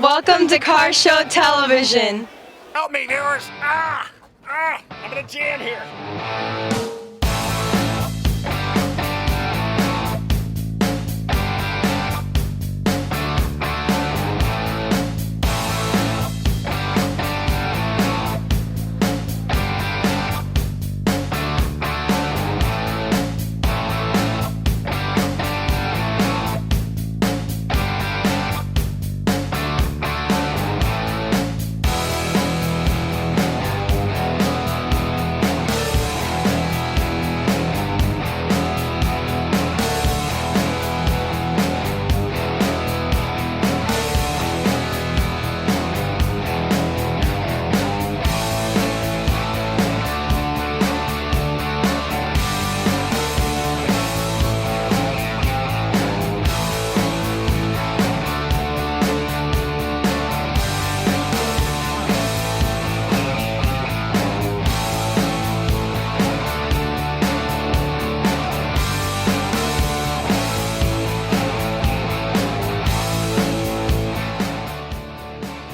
Welcome to Car Show Television. Help me, viewers! I'm in a jam here.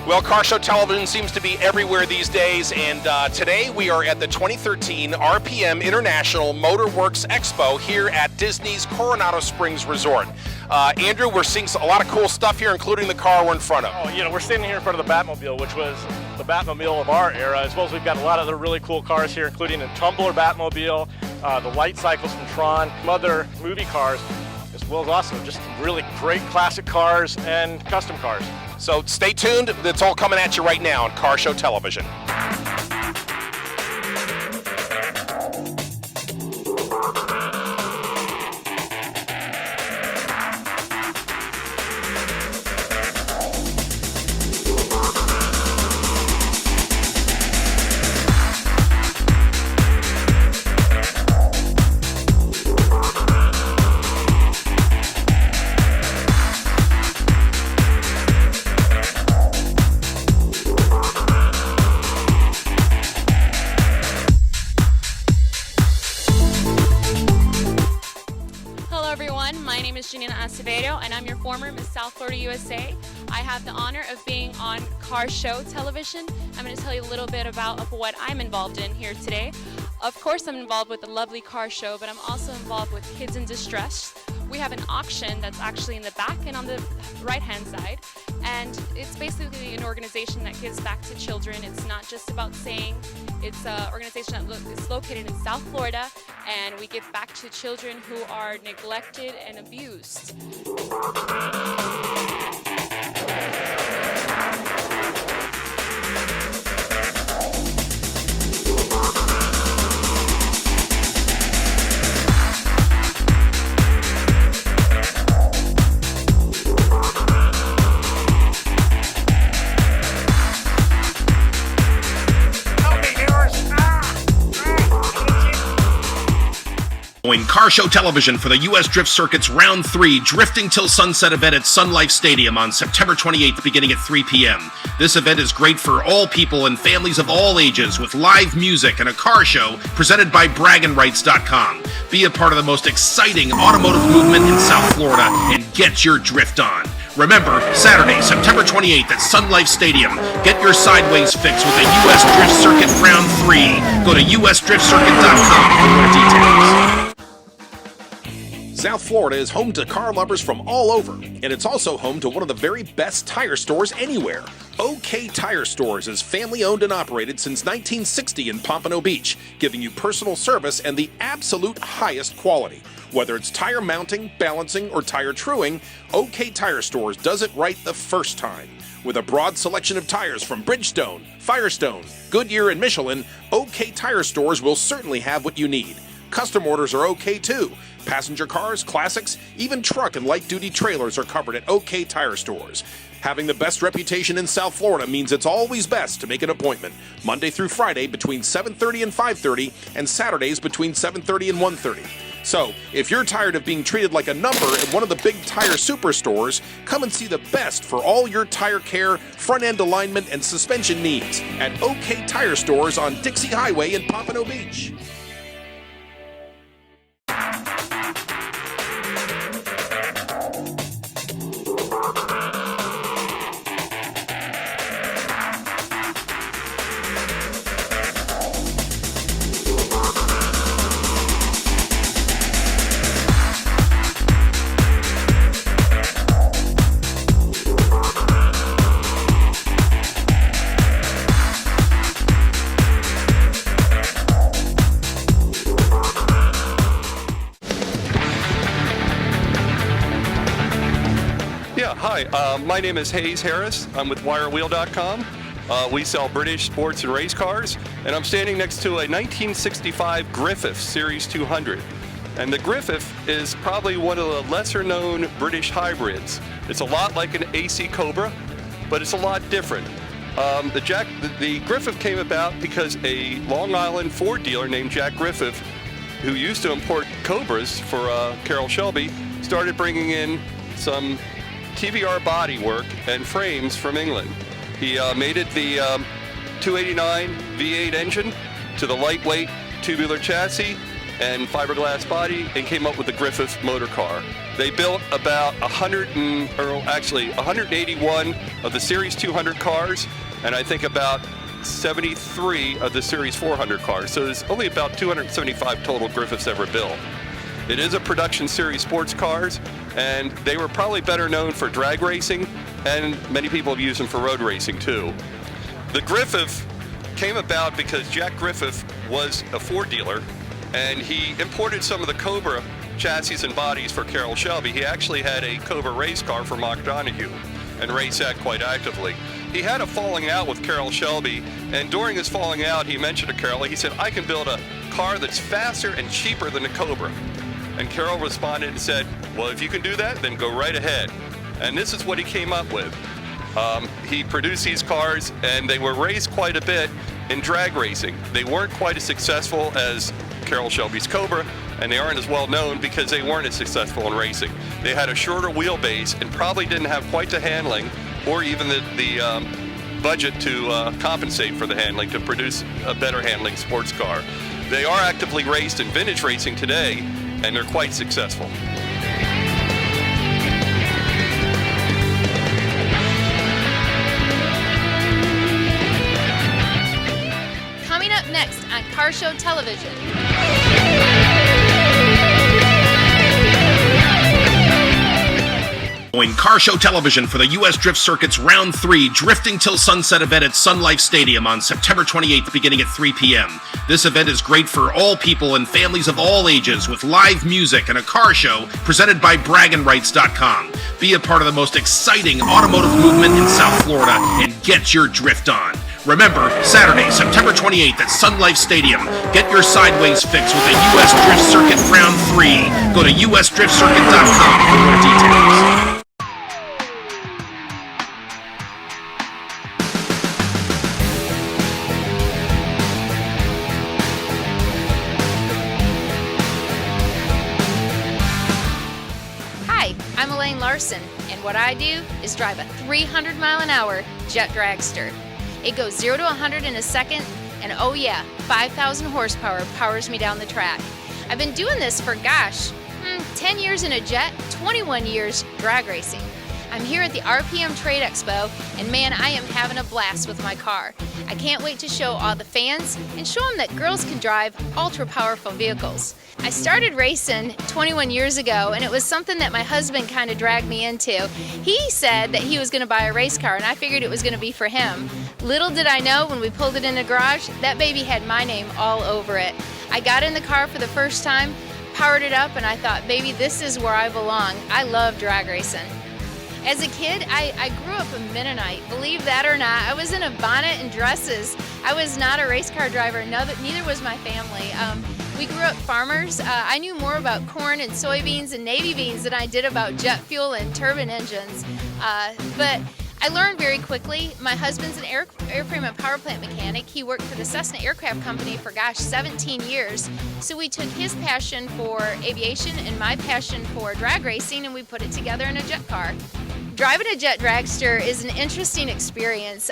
Well, Car Show Television seems to be everywhere these days, and today we are at the 2013 RPM International Motorworks Expo here at Disney's Coronado Springs Resort. Andrew, we're seeing a lot of cool stuff here, including the car we're in front of. Oh, we're standing here in front of the Batmobile, which was the Batmobile of our era, as well as we've got a lot of other really cool cars here, including the Tumbler Batmobile, the light cycles from Tron, some other movie cars, as well as also just really great classic cars and custom cars. So stay tuned. It's all coming at you right now on Car Show Television. And I'm your former Miss South Florida USA. I have the honor of being on Car Show Television. I'm going to tell you a little bit about what I'm involved in here today. Of course, I'm involved with the lovely car show, but I'm also involved with Kids in Distress. We have an auction that's actually in the back and on the right-hand side, and it's basically an organization that gives back to children. It's not just about saying. It's an organization that is located in South Florida, and we give back to children who are neglected and abused. Car Show Television for the U.S. Drift Circuit's Round 3 Drifting Till Sunset event at Sun Life Stadium on September 28th beginning at 3 p.m. This event is great for all people and families of all ages with live music and a car show presented by BraggingRights.com. Be a part of the most exciting automotive movement in South Florida and get your drift on. Remember, Saturday, September 28th at Sun Life Stadium. Get your sideways fix with the U.S. Drift Circuit Round 3. Go to usdriftcircuit.com for more details. South Florida is home to car lovers from all over, and it's also home to one of the very best tire stores anywhere. OK Tire Stores is family-owned and operated since 1960 in Pompano Beach, giving you personal service and the absolute highest quality. Whether it's tire mounting, balancing, or tire truing, OK Tire Stores does it right the first time. With a broad selection of tires from Bridgestone, Firestone, Goodyear, and Michelin, OK Tire Stores will certainly have what you need. Custom orders are okay too. Passenger cars, classics, even truck and light-duty trailers are covered at OK Tire Stores. Having the best reputation in South Florida means it's always best to make an appointment. Monday through Friday between 7:30 and 5:30, and Saturdays between 7:30 and 1:30. So, if you're tired of being treated like a number at one of the big tire superstores, come and see the best for all your tire care, front-end alignment, and suspension needs at OK Tire Stores on Dixie Highway in Pompano Beach. Hi, my name is Hayes Harris. I'm with WireWheel.com. We sell British sports and race cars, and I'm standing next to a 1965 Griffith Series 200. And the Griffith is probably one of the lesser-known British hybrids. It's a lot like an AC Cobra, but it's a lot different. The Griffith came about because a Long Island Ford dealer named Jack Griffith, who used to import Cobras for Carroll Shelby, started bringing in some TVR bodywork and frames from England. He mated the 289 V8 engine to the lightweight tubular chassis and fiberglass body and came up with the Griffith motor car. They built about 181 of the Series 200 cars, and I think about 73 of the Series 400 cars. So there's only about 275 total Griffiths ever built. It is a production series sports cars, and they were probably better known for drag racing, and many people have used them for road racing too. The Griffith came about because Jack Griffith was a Ford dealer, and he imported some of the Cobra chassis and bodies for Carroll Shelby. He actually had a Cobra race car for Mock Donahue and raced that quite actively. He had a falling out with Carroll Shelby, and during his falling out, he mentioned to Carroll, he said, "I can build a car that's faster and cheaper than the Cobra." And Carroll responded and said, "Well, if you can do that, then go right ahead." And this is what he came up with. He produced these cars, and they were raced quite a bit in drag racing. They weren't quite as successful as Carroll Shelby's Cobra, and they aren't as well known because they weren't as successful in racing. They had a shorter wheelbase and probably didn't have quite the handling or even the budget to compensate for the handling to produce a better handling sports car. They are actively raced in vintage racing today, and they're quite successful. Coming up next on Car Show Television. Car Show Television for the U.S. Drift Circuit's Round 3 Drifting Till Sunset event at Sun Life Stadium on September 28th beginning at 3 p.m. This event is great for all people and families of all ages with live music and a car show presented by BraggingRights.com. Be a part of the most exciting automotive movement in South Florida and get your drift on. Remember, Saturday, September 28th at Sun Life Stadium. Get your sideways fix with the U.S. Drift Circuit Round 3. Go to usdriftcircuit.com for more details. Hi, I'm Elaine Larsen, and what I do is drive a 300-mile-an-hour jet dragster. It goes 0 to 100 in a second, and oh yeah, 5,000 horsepower powers me down the track. I've been doing this for, 10 years in a jet, 21 years drag racing. I'm here at the RPM Trade Expo, and man, I am having a blast with my car. I can't wait to show all the fans and show them that girls can drive ultra-powerful vehicles. I started racing 21 years ago, and it was something that my husband kind of dragged me into. He said that he was going to buy a race car, and I figured it was going to be for him. Little did I know, when we pulled it in the garage, that baby had my name all over it. I got in the car for the first time, powered it up, and I thought, baby, this is where I belong. I love drag racing. As a kid, I grew up a Mennonite. Believe that or not, I was in a bonnet and dresses. I was not a race car driver, neither was my family. We grew up farmers. I knew more about corn and soybeans and navy beans than I did about jet fuel and turbine engines. But I learned very quickly. My husband's an airframe and power plant mechanic. He worked for the Cessna Aircraft Company for, 17 years. So we took his passion for aviation and my passion for drag racing, and we put it together in a jet car. Driving a jet dragster is an interesting experience.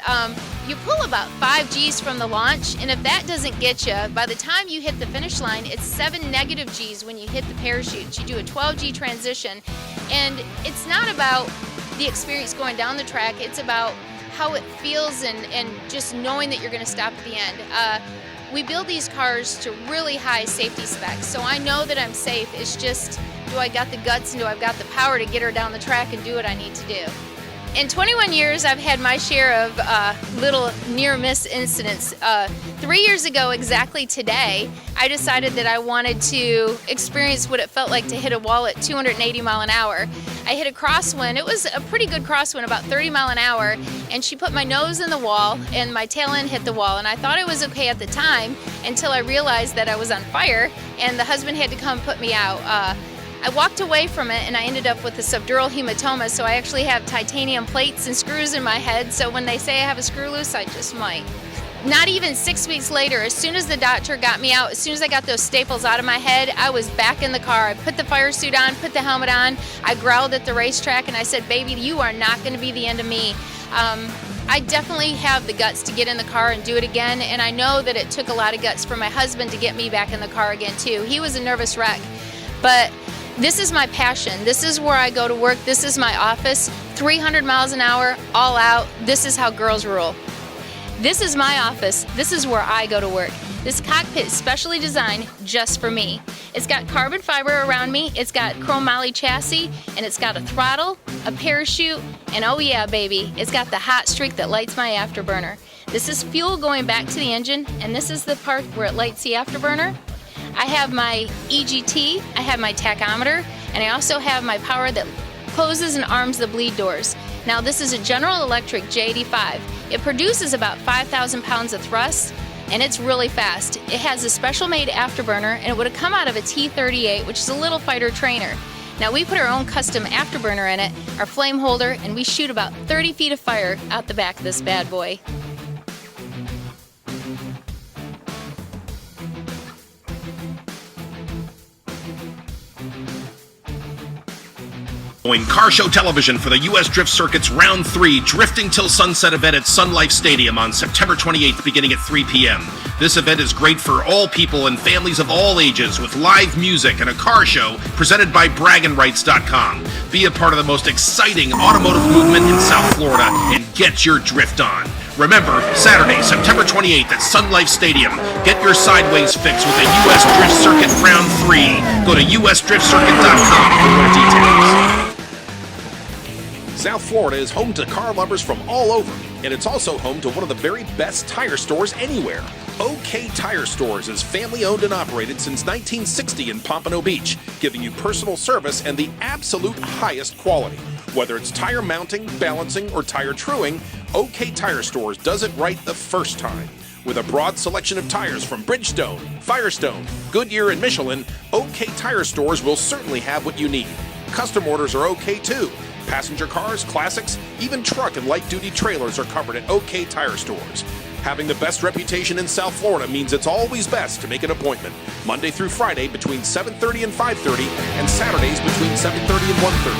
You pull about 5 G's from the launch, and if that doesn't get you, by the time you hit the finish line, it's 7 negative G's when you hit the parachutes. You do a 12 G transition, and it's not about the experience going down the track, it's about how it feels and just knowing that you're going to stop at the end. We build these cars to really high safety specs, so I know that I'm safe. It's just, do I got the guts and do I got the power to get her down the track and do what I need to do? In 21 years, I've had my share of little near-miss incidents. 3 years ago, exactly today, I decided that I wanted to experience what it felt like to hit a wall at 280 mile an hour. I hit a crosswind. It was a pretty good crosswind, about 30 mile an hour, and she put my nose in the wall and my tail end hit the wall. And I thought it was okay at the time until I realized that I was on fire and the husband had to come put me out. I walked away from it and I ended up with a subdural hematoma, so I actually have titanium plates and screws in my head, so when they say I have a screw loose, I just might. Not even 6 weeks later, as soon as the doctor got me out, as soon as I got those staples out of my head, I was back in the car. I put the fire suit on, put the helmet on, I growled at the racetrack and I said, baby, you are not going to be the end of me. I definitely have the guts to get in the car and do it again, and I know that it took a lot of guts for my husband to get me back in the car again too. He was a nervous wreck, but this is my passion. This is where I go to work. This is my office. 300 miles an hour, all out. This is how girls rule. This is my office. This is where I go to work. This cockpit is specially designed just for me. It's got carbon fiber around me, it's got chrome moly chassis, and it's got a throttle, a parachute, and oh yeah, baby, it's got the hot streak that lights my afterburner. This is fuel going back to the engine, and this is the part where it lights the afterburner. I have my EGT, I have my tachometer, and I also have my power that closes and arms the bleed doors. Now this is a General Electric J85. It produces about 5,000 pounds of thrust, and it's really fast. It has a special made afterburner, and it would have come out of a T-38, which is a little fighter trainer. Now we put our own custom afterburner in it, our flame holder, and we shoot about 30 feet of fire out the back of this bad boy. Car Show Television for the U.S. Drift Circuit's Round 3 Drifting Till Sunset event at Sun Life Stadium on September 28th beginning at 3 p.m. This event is great for all people and families of all ages with live music and a car show presented by BraggingRights.com. Be a part of the most exciting automotive movement in South Florida and get your drift on. Remember, Saturday, September 28th at Sun Life Stadium. Get your sideways fix with the U.S. Drift Circuit Round 3. Go to usdriftcircuit.com for more details. South Florida is home to car lovers from all over, and it's also home to one of the very best tire stores anywhere. OK Tire Stores is family owned and operated since 1960 in Pompano Beach, giving you personal service and the absolute highest quality. Whether it's tire mounting, balancing, or tire truing, OK Tire Stores does it right the first time. With a broad selection of tires from Bridgestone, Firestone, Goodyear, and Michelin, OK Tire Stores will certainly have what you need. Custom orders are okay too. Passenger cars, classics, even truck and light-duty trailers are covered at OK Tire Stores. Having the best reputation in South Florida means it's always best to make an appointment. Monday through Friday between 7:30 and 5:30, and Saturdays between 7:30 and 1:30.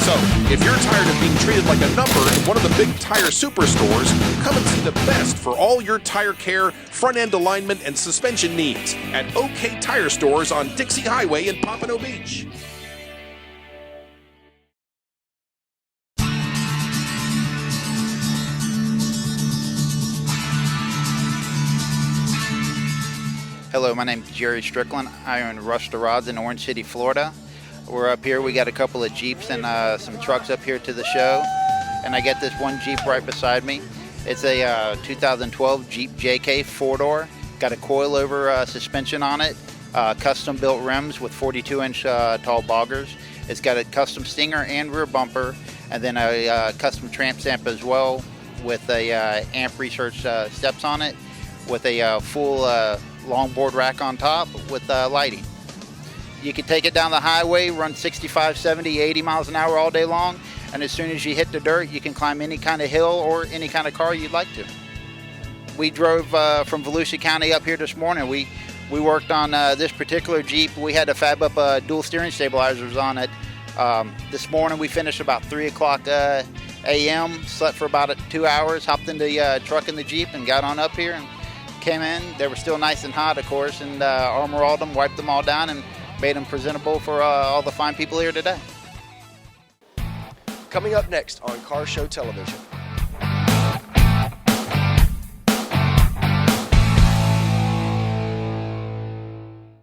So, if you're tired of being treated like a number in one of the big tire superstores, come and see the best for all your tire care, front-end alignment, and suspension needs at OK Tire Stores on Dixie Highway in Pompano Beach. Hello, my name is Jerry Strickland. I own Rush the Rods in Orange City, Florida. We're up here. We got a couple of Jeeps and some trucks up here to the show. And I got this one Jeep right beside me. It's a 2012 Jeep JK 4-door. Got a coilover suspension on it, custom built rims with 42-inch tall boggers. It's got a custom stinger and rear bumper, and then a custom tramp stamp as well with a amp research steps on it, with a full longboard rack on top with lighting. You can take it down the highway, run 65, 70, 80 miles an hour all day long, and as soon as you hit the dirt, you can climb any kind of hill or any kind of car you'd like to. We drove from Volusia County up here this morning. We worked on this particular Jeep. We had to fab up dual steering stabilizers on it. This morning we finished about 3 o'clock a.m., slept for about 2 hours, hopped in the truck in the Jeep and got on up here and came in. They were still nice and hot, of course, and armor-alled them, wiped them all down, and made them presentable for all the fine people here today. Coming up next on Car Show Television.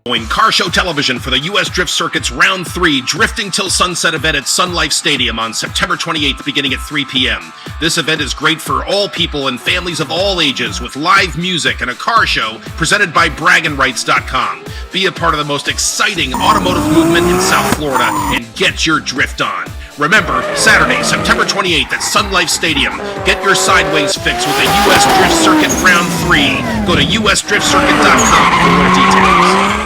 Join Car Show Television for the U.S. Drift Circuit's Round 3 Drifting Till Sunset event at Sun Life Stadium on September 28th beginning at 3 p.m. This event is great for all people and families of all ages with live music and a car show presented by BraggingRights.com. Be a part of the most exciting automotive movement in South Florida and get your drift on. Remember, Saturday, September 28th at Sun Life Stadium. Get your sideways fix with the U.S. Drift Circuit Round 3. Go to usdriftcircuit.com for more details.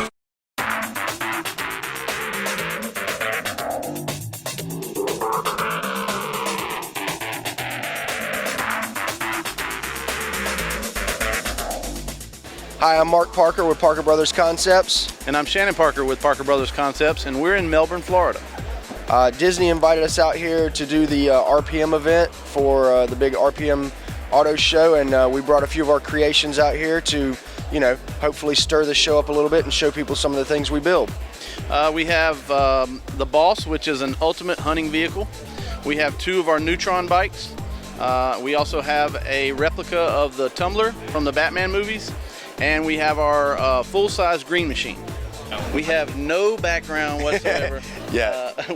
Hi, I'm Mark Parker with Parker Brothers Concepts. And I'm Shannon Parker with Parker Brothers Concepts, and we're in Melbourne, Florida. Disney invited us out here to do the RPM event for the big RPM auto show, and we brought a few of our creations out here to, hopefully stir the show up a little bit and show people some of the things we build. We have the Boss, which is an ultimate hunting vehicle. We have 2 of our Neutron bikes. We also have a replica of the Tumbler from the Batman movies. And we have our full-size green machine. We have no background whatsoever.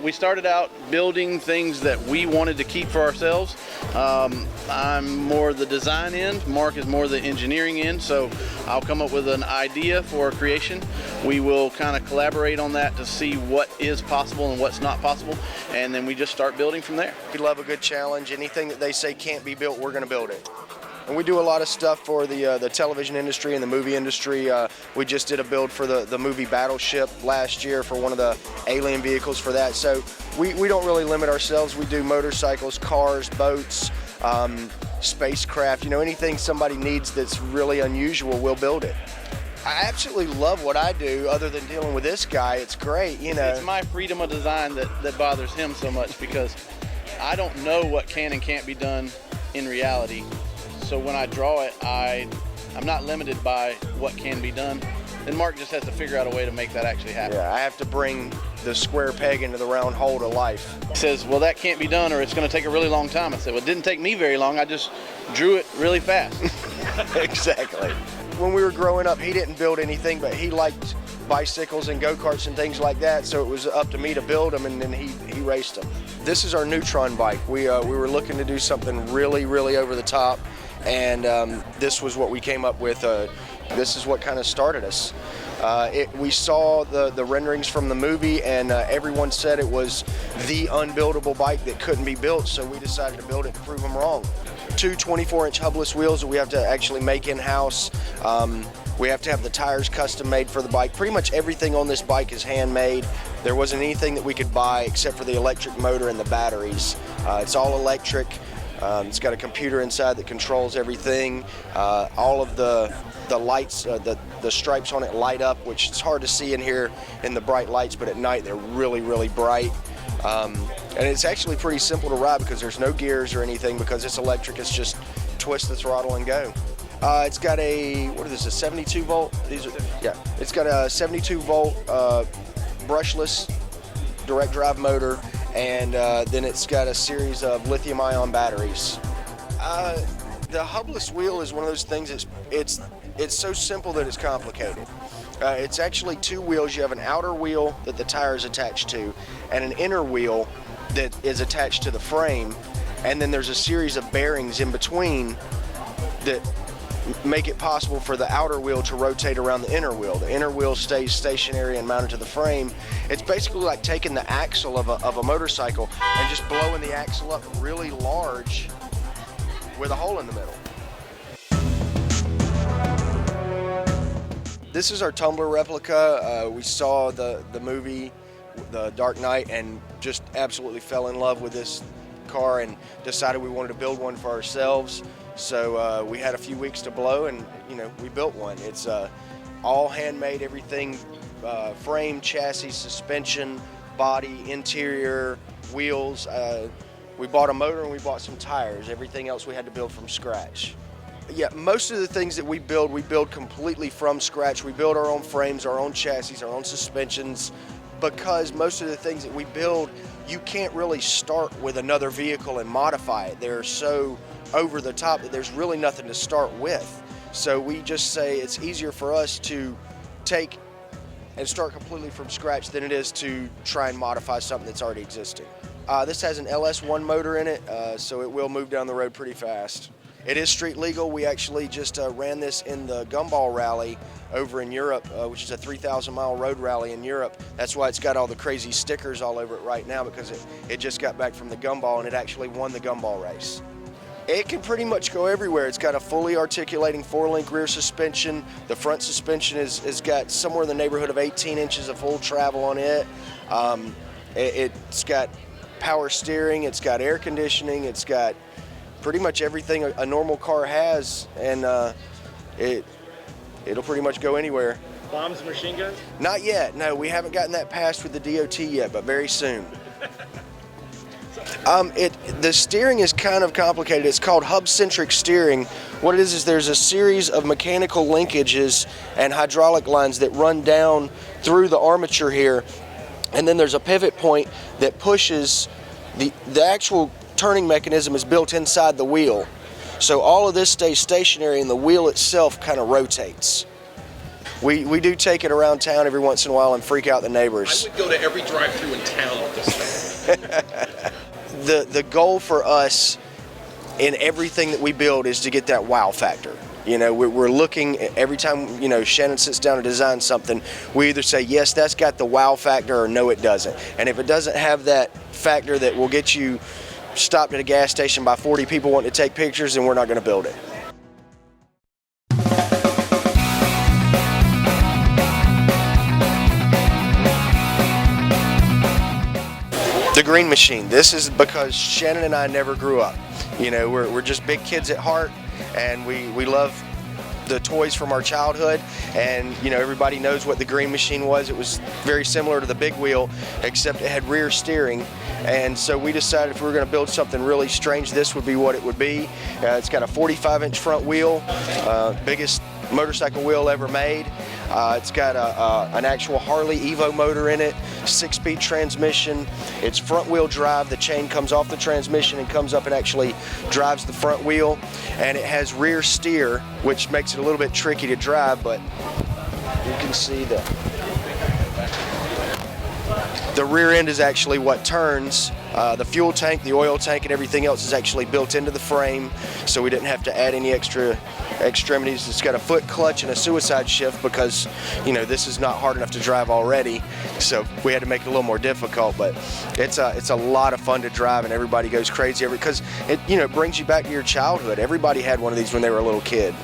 We started out building things that we wanted to keep for ourselves. I'm more the design end. Mark is more the engineering end. So I'll come up with an idea for a creation. We will kind of collaborate on that to see what is possible and what's not possible. And then we just start building from there. We love a good challenge. Anything that they say can't be built, we're going to build it. And we do a lot of stuff for the television industry and the movie industry. We just did a build for the movie Battleship last year for one of the alien vehicles for that. So we don't really limit ourselves. We do motorcycles, cars, boats, spacecraft. Anything somebody needs that's really unusual, we'll build it. I absolutely love what I do other than dealing with this guy. It's great, It's my freedom of design that bothers him so much because I don't know what can and can't be done in reality. So when I draw it, I'm not limited by what can be done. Then Mark just has to figure out a way to make that actually happen. Yeah, I have to bring the square peg into the round hole to life. He says, well, that can't be done or it's going to take a really long time. I said, well, it didn't take me very long. I just drew it really fast. Exactly. When we were growing up, he didn't build anything, but he liked bicycles and go-karts and things like that, so it was up to me to build them, and then he raced them. This is our Neutron bike. We were looking to do something really, really over the top, and this was what we came up with. This is what kind of started us. We saw the renderings from the movie, and everyone said it was the unbuildable bike that couldn't be built, so we decided to build it to prove them wrong. 2 24-inch hubless wheels that we have to actually make in-house. We have to have the tires custom made for the bike. Pretty much everything on this bike is handmade. There wasn't anything that we could buy except for the electric motor and the batteries. It's all electric. It's got a computer inside that controls everything. All of the lights, the stripes on it light up, which it's hard to see in here in the bright lights, but at night they're really, really bright. And it's actually pretty simple to ride because there's no gears or anything because it's electric. It's just twist the throttle and go. It's got a, a 72 volt? It's got a 72 volt brushless direct drive motor, and then it's got a series of lithium ion batteries. The hubless wheel is one of those things it's so simple that it's complicated. It's actually 2 wheels. You have an outer wheel that the tire is attached to and an inner wheel that is attached to the frame, and then there's a series of bearings in between that make it possible for the outer wheel to rotate around the inner wheel. The inner wheel stays stationary and mounted to the frame. It's basically like taking the axle of a motorcycle and just blowing the axle up really large with a hole in the middle. This is our Tumbler replica. We saw the movie, The Dark Knight, and just absolutely fell in love with this car and decided we wanted to build one for ourselves. So we had a few weeks to blow, and we built one. It's all handmade, everything, frame, chassis, suspension, body, interior, wheels. We bought a motor and we bought some tires. Everything else we had to build from scratch. Yeah, most of the things that we build completely from scratch. We build our own frames, our own chassis, our own suspensions, because most of the things that we build, you can't really start with another vehicle and modify it. They're so over the top that there's really nothing to start with. So we just say it's easier for us to take and start completely from scratch than it is to try and modify something that's already existing. This has an LS1 motor in it, so it will move down the road pretty fast. It is street legal. We actually just ran this in the Gumball Rally over in Europe, which is a 3,000-mile road rally in Europe. That's why it's got all the crazy stickers all over it right now, because it just got back from the Gumball and it actually won the Gumball race. It can pretty much go everywhere. It's got a fully articulating 4-link rear suspension. The front suspension is got somewhere in the neighborhood of 18 inches of full travel on it. It's got power steering, it's got air conditioning, it's got pretty much everything a normal car has, and it'll pretty much go anywhere. Bombs and machine guns? Not yet, no. We haven't gotten that passed with the DOT yet, but very soon. The steering is kind of complicated. It's called hub-centric steering. What it is there's a series of mechanical linkages and hydraulic lines that run down through the armature here, and then there's a pivot point that pushes the actual turning mechanism is built inside the wheel. So all of this stays stationary and the wheel itself kind of rotates. We do take it around town every once in a while and freak out the neighbors. I would go to every drive-thru in town with this thing. The goal for us in everything that we build is to get that wow factor. You know, we're looking every time, you know, Shannon sits down to design something, we either say, yes, that's got the wow factor, or no, it doesn't. And if it doesn't have that factor that will get you stopped at a gas station by 40 people wanting to take pictures, then we're not going to build it. The Green Machine. This is because Shannon and I never grew up. You know, we're just big kids at heart, and we love the toys from our childhood, and you know, everybody knows what the Green Machine was. It was very similar to the Big Wheel, except it had rear steering, and so we decided if we were going to build something really strange, this would be what it would be. It's got a 45-inch front wheel, biggest motorcycle wheel ever made. It's got an actual Harley Evo motor in it, 6-speed transmission. It's front-wheel drive. The chain comes off the transmission and comes up and actually drives the front wheel. And it has rear steer, which makes it a little bit tricky to drive, but you can see the rear end is actually what turns. The fuel tank, the oil tank, and everything else is actually built into the frame, so we didn't have to add any extra extremities. It's got a foot clutch and a suicide shift because, you know, this is not hard enough to drive already, so we had to make it a little more difficult. But it's a lot of fun to drive, and everybody goes crazy because it, you know, it brings you back to your childhood. Everybody had one of these when they were a little kid.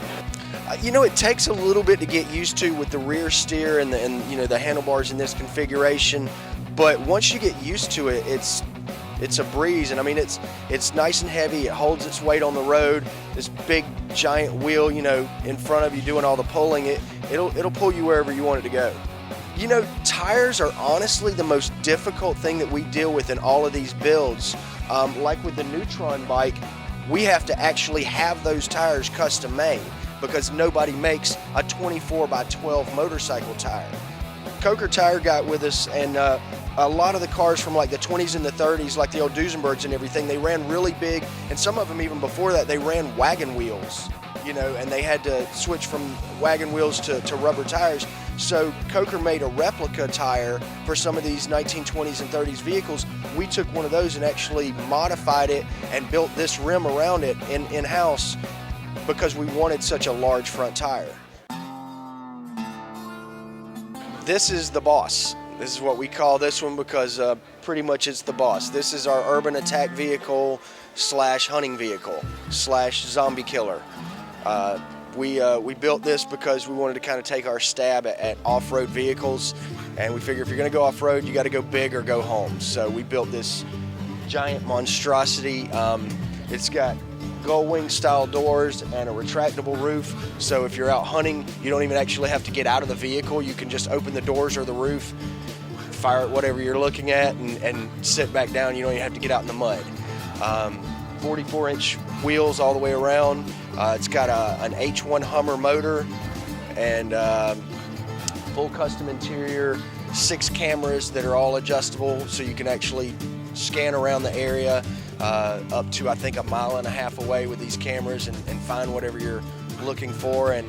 You know, it takes a little bit to get used to with the rear steer and you know, the handlebars in this configuration, but once you get used to it, it's a breeze. And I mean, it's nice and heavy. It holds its weight on the road. This big giant wheel, you know, in front of you doing all the pulling, it'll pull you wherever you want it to go. You know, tires are honestly the most difficult thing that we deal with in all of these builds. Like with the Neutron bike, we have to actually have those tires custom made because nobody makes a 24 by 12 motorcycle tire. Coker Tire got with us, and a lot of the cars from like the 20s and the 30s, like the old Duesenbergs and everything, they ran really big, and some of them even before that, they ran wagon wheels, you know, and they had to switch from wagon wheels to rubber tires. So Coker made a replica tire for some of these 1920s and 30s vehicles. We took one of those and actually modified it and built this rim around it in-house because we wanted such a large front tire. This is the boss. This is what we call this one because pretty much it's the boss. This is our urban attack vehicle slash hunting vehicle slash zombie killer. We built this because we wanted to kind of take our stab at off-road vehicles, and we figure if you're going to go off-road, you got to go big or go home. So we built this giant monstrosity. It's got gull wing style doors and a retractable roof, so if you're out hunting, you don't even actually have to get out of the vehicle. You can just open the doors or the roof, fire at whatever you're looking at, and sit back down. You don't even have to get out in the mud. 44-inch wheels all the way around. It's got an H1 Hummer motor and full custom interior, 6 cameras that are all adjustable, so you can actually scan around the area up to, I think, 1.5 miles away with these cameras and find whatever you're looking for. And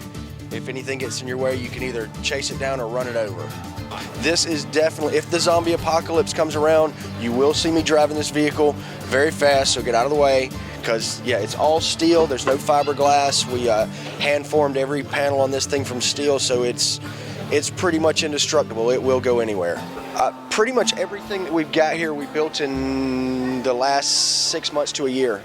If anything gets in your way, you can either chase it down or run it over. This is definitely, if the zombie apocalypse comes around, you will see me driving this vehicle very fast, so get out of the way. Because, yeah, it's all steel. There's no fiberglass. We hand-formed every panel on this thing from steel, so it's pretty much indestructible. It will go anywhere. Pretty much everything that we've got here we built in the last 6 months to a year.